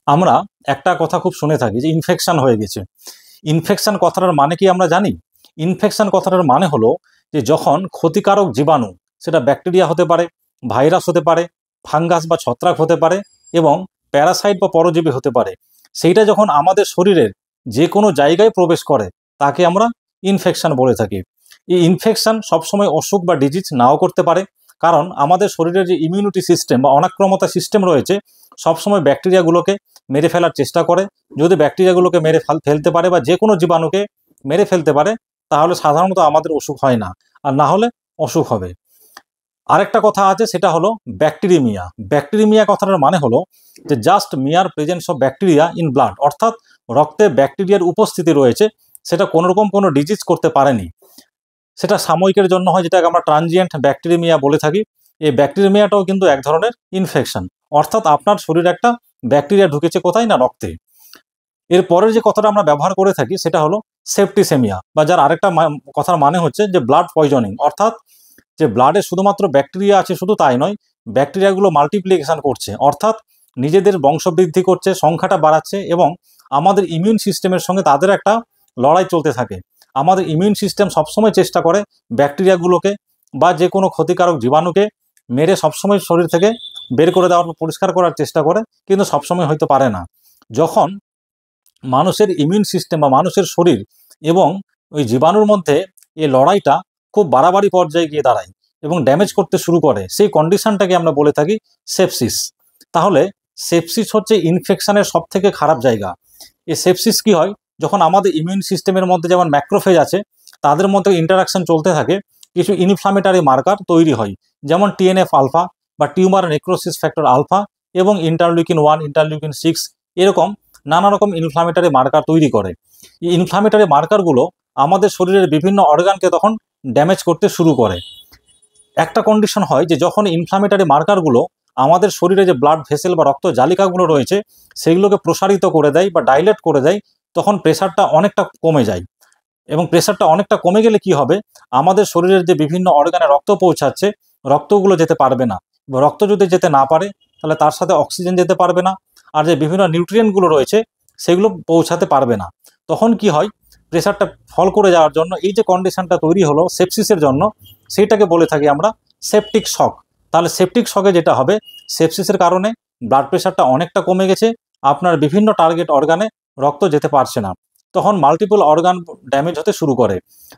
আমরা একটা কথা খুব শুনে থাকি যে ইনফেকশন হয়ে গেছে। ইনফেকশন কথাটার মানে কি আমরা জানি? ইনফেকশন কথাটার মানে হলো যে যখন ক্ষতিকারক জীবাণু, সেটা ব্যাকটেরিয়া হতে পারে, ভাইরাস হতে পারে, ফাঙ্গাস বা ছত্রাক হতে পারে এবং প্যারাসাইট বা পরজীবী হতে পারে, সেইটা যখন আমাদের শরীরের যে কোনো জায়গায় প্রবেশ করে তাকে আমরা ইনফেকশন বলে থাকি। এই ইনফেকশন সবসময় অসুখ বা ডিজিজ নাও করতে পারে, কারণ আমাদের শরীরের যে ইমিউনিটি সিস্টেম বা অনাক্রমতা সিস্টেম রয়েছে সবসময় ব্যাকটেরিয়াগুলোকে মেরে ফেলার চেষ্টা করে। যদি ব্যাকটেরিয়াগুলোকে মেরে ফেলতে পারে বা যে কোনো জীবাণুকে মেরে ফেলতে পারে তাহলে সাধারণত আমাদের অসুখ হয় না, আর না হলে অসুখ হবে। আরেকটা কথা আছে, সেটা হলো ব্যাকটেরিমিয়া। ব্যাকটেরিমিয়া কথাটার মানে হলো যে জাস্ট মিয়ার presence of bacteria in blood, অর্থাৎ রক্তে ব্যাকটেরিয়ার উপস্থিতি রয়েছে, সেটা কোনোরকম কোনো ডিজিজ করতে পারেনি। সেটা সাময়িকের জন্য হয়, যেটাকে আমরা ট্রানজিয়েন্ট ব্যাকটেরিমিয়া বলে থাকি। এই ব্যাকটেরিমিয়াটাও কিন্তু এক ধরনের ইনফেকশন, অর্থাৎ আপনার শরীরে একটা ব্যাকটেরিয়া ঢুকেছে কোথায় না, রক্তে। এর পরের যে কথাটা আমরা ব্যবহার করে থাকি সেটা হলো সেপ্টিসেমিয়া, বা যার আরেকটা কথার মানে হচ্ছে যে ব্লাড পয়জনিং, অর্থাৎ যে ব্লাডে শুধুমাত্র ব্যাকটেরিয়া আছে শুধু তাই নয়, ব্যাকটেরিয়াগুলো মাল্টিপ্লিকেশন করছে, অর্থাৎ নিজেদের বংশবৃদ্ধি করছে, সংখ্যাটা বাড়াচ্ছে এবং আমাদের ইমিউন সিস্টেমের সঙ্গে তাদের একটা লড়াই চলতে থাকে। আমাদের ইমিউন সিস্টেম সবসময় চেষ্টা করে ব্যাকটেরিয়াগুলোকে বা যে কোনো ক্ষতিকারক জীবাণুকে মেরে সবসময় শরীর থেকে বের করে দেওয়ার, পরিষ্কার করার চেষ্টা করে, কিন্তু সবসময় হয়তো পারে না। যখন মানুষের ইমিউন সিস্টেম বা মানুষের শরীর এবং ওই জীবাণুর মধ্যে এই লড়াইটা খুব বাড়াবাড়ি পর্যায়ে গিয়ে দাঁড়ায় এবং ড্যামেজ করতে শুরু করে, সেই কন্ডিশনটাকে আমরা বলে থাকি সেপসিস। তাহলে সেপসিস হচ্ছে ইনফেকশনের সব থেকে খারাপ জায়গা। এই সেপসিস কি হয়, যখন আমাদের ইমিউন সিস্টেমের মধ্যে যেমন ম্যাক্রোফেজ আছে তাদের মধ্যে ইন্টারাকশন চলতে থাকে, কিছু ইনফ্লামেটারি মার্কার তৈরি হয়, যেমন টিএনএফ আলফা বা টিউমার নেক্রোসিস ফ্যাক্টর আলফা এবং ইন্টারলিউকিন 1, ইন্টারলিউকিন 6, এরকম নানা রকম ইনফ্লামেটারি মার্কার তৈরি করে। এই ইনফ্লামেটারি মার্কারগুলো আমাদের শরীরের বিভিন্ন অর্গানকে তখন ড্যামেজ করতে শুরু করে। একটা কন্ডিশন হয় যে যখন ইনফ্লামেটারি মার্কারগুলো আমাদের শরীরে যে ব্লাড ভেসেল বা রক্ত জালিকাগুলো রয়েছে সেগুলোকে প্রসারিত করে দেয় বা ডাইলেট করে দেয়, তখন প্রেশারটা অনেকটা কমে যায়। এবং প্রেশারটা অনেকটা কমে গেলে কি হবে, আমাদের শরীরের যে বিভিন্ন অর্গানে রক্ত পৌঁছাচ্ছে, রক্তগুলো যেতে পারবে না। রক্ত যদি যেতে না পারে তাহলে তার সাথে অক্সিজেন যেতে পারবে না, আর যে বিভিন্ন নিউট্রিয়েন্টগুলো রয়েছে সেগুলো পৌঁছাতে পারবে না। তখন কি হয়, প্রেশারটা ফল করে যাওয়ার জন্য এই যে কন্ডিশনটা তৈরি হলো সেপসিসের জন্য, সেইটাকে বলে থাকি আমরা সেপটিক শক। তাহলে সেপটিক শকে যেটা হবে, সেপসিসের কারণে ব্লাড প্রেশারটা অনেকটা কমে গেছে, আপনার বিভিন্ন টার্গেট অর্গানে রক্ত যেতে পারছে না, তখন মাল্টিপল অর্গান ড্যামেজ হতে শুরু করে।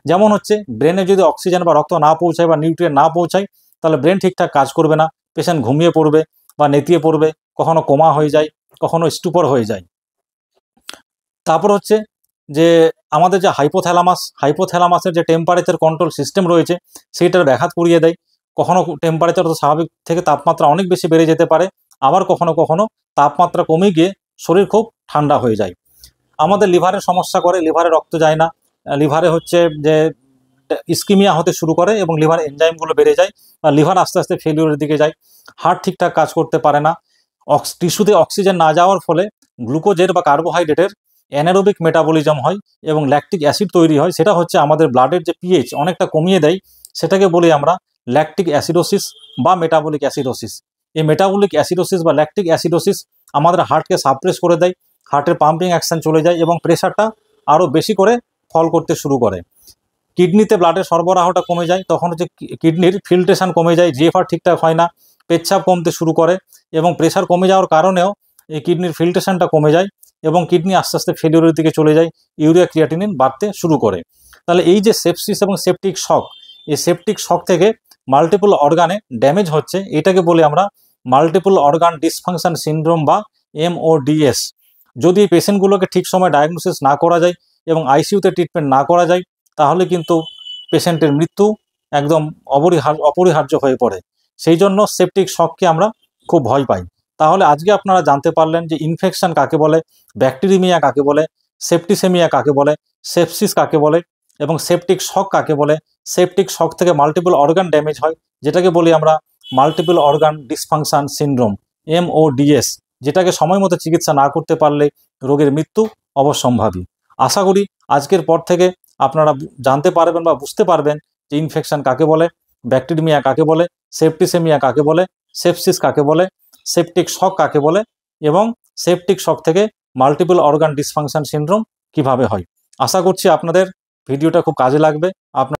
যেমন হচ্ছে ব্রেনে যদি অক্সিজেন বা রক্ত না পৌঁছায় বা নিউট্রিয়েন্ট না পৌঁছায়, তাহলে ব্রেন ঠিকঠাক কাজ করবে না, পেশেন্ট ঘুমিয়ে পড়বে বা নেতিয়ে পড়বে, কখনো কোমা হয়ে যায়, কখনো স্টুপার হয়ে যায়। তারপর হচ্ছে যে আমাদের যে হাইপোথ্যালামাসের যে টেম্পারেচার কন্ট্রোল সিস্টেম রয়েছে সেইটার ব্যাঘাত করিয়ে দেয়। কখনো টেম্পারেচার তো স্বাভাবিক থেকে তাপমাত্রা অনেক বেশি বেড়ে যেতে পারে, আবার কখনো কখনো তাপমাত্রা কমে গিয়ে শরীর খুব ঠান্ডা হয়ে যায়। আমাদের লিভারের সমস্যা করে, লিভারে রক্ত যায় না, লিভারে হচ্ছে যে ইস্কিমিয়া হতে শুরু করে এবং লিভার এনজাইমগুলো বেড়ে যায়, আর লিভার আস্তে আস্তে ফেলিওরের দিকে যায়। হার্ট ঠিকঠাক কাজ করতে পারে না, টিস্যুতে অক্সিজেন না যাওয়ার ফলে গ্লুকোজের বা কার্বোহাইড্রেটের অ্যানারোবিক মেটাবলিজম হয় এবং ল্যাকটিক অ্যাসিড তৈরি হয়, সেটা হচ্ছে আমাদের ব্লাডের যে পিএইচ অনেকটা কমিয়ে দেয়, সেটাকে বলি আমরা ল্যাকটিক অ্যাসিডোসিস বা মেটাবলিক অ্যাসিডোসিস। এই মেটাবলিক অ্যাসিডোসিস বা ল্যাকটিক অ্যাসিডোসিস আমাদের হার্টকে সাপ্রেস করে দেয়, হার্টের পাম্পিং অ্যাকশন চলে যায় এবং প্রেশারটা আরও বেশি করে ফল করতে শুরু করে। কিডনিতে ব্লাডের সরবরাহটা কমে যায়, তখন হচ্ছে কিডনির ফিল্ট্রেশন কমে যায়, জিএফআর ঠিকঠাক হয় না, পেচ্ছাপ কমতে শুরু করে এবং প্রেশার কমে যাওয়ার কারণেও এই কিডনির ফিল্ট্রেশনটা কমে যায় এবং কিডনি আস্তে আস্তে ফেলিওরের দিকে চলে যায়, ইউরিয়া ক্রিয়াটিনিন বাড়তে শুরু করে। তাহলে এই যে সেপসিস এবং সেপটিক শক, এই সেপটিক শক থেকে মাল্টিপল অর্গানে ড্যামেজ হচ্ছে, এটাকে বলি আমরা মাল্টিপল অর্গান ডিসফাংশন সিনড্রোম বা MODS। যদি এই পেশেন্টগুলোকে ঠিক সময় ডায়াগনোসিস না করা যায় এবং আইসিইউতে ট্রিটমেন্ট না করা যায়, তাহলে কিন্তু পেশেন্টের মৃত্যু একদম অপরিহার্য হয়ে পড়ে। সেই জন্য সেপটিক শককে আমরা খুব ভয় পাই। তাহলে আজকে আপনারা জানতে পারলেন যে ইনফেকশন কাকে বলে, ব্যাকটেরিমিয়া কাকে বলে, সেপ্টিসেমিয়া কাকে বলে, সেপসিস কাকে বলে এবং সেপটিক শক কাকে বলে। সেপটিক শক থেকে মাল্টিপল অর্গান ড্যামেজ হয়, যেটাকে বলি আমরা multiple organ dysfunction syndrome MODS, যেটাকে সময় মতো চিকিৎসা না করতে পারলে রোগের মৃত্যু অবশ্যম্ভাবী। আশা করি আজকের পর থেকে আপনারা জানতে পারবেন বা বুঝতে পারবেন যে ইনফেকশন কাকে বলে, ব্যাকটেরিমিয়া কাকে বলে, সেপ্টিসেমিয়া কাকে বলে, সেপসিস কাকে বলে, সেপটিক শক কাকে বলে এবং সেপটিক শক থেকে মাল্টিপল অর্গান ডিসফাংশন সিনড্রোম কিভাবে হয়। আশা করছি আপনাদের ভিডিওটা খুব কাজে লাগবে। আপনার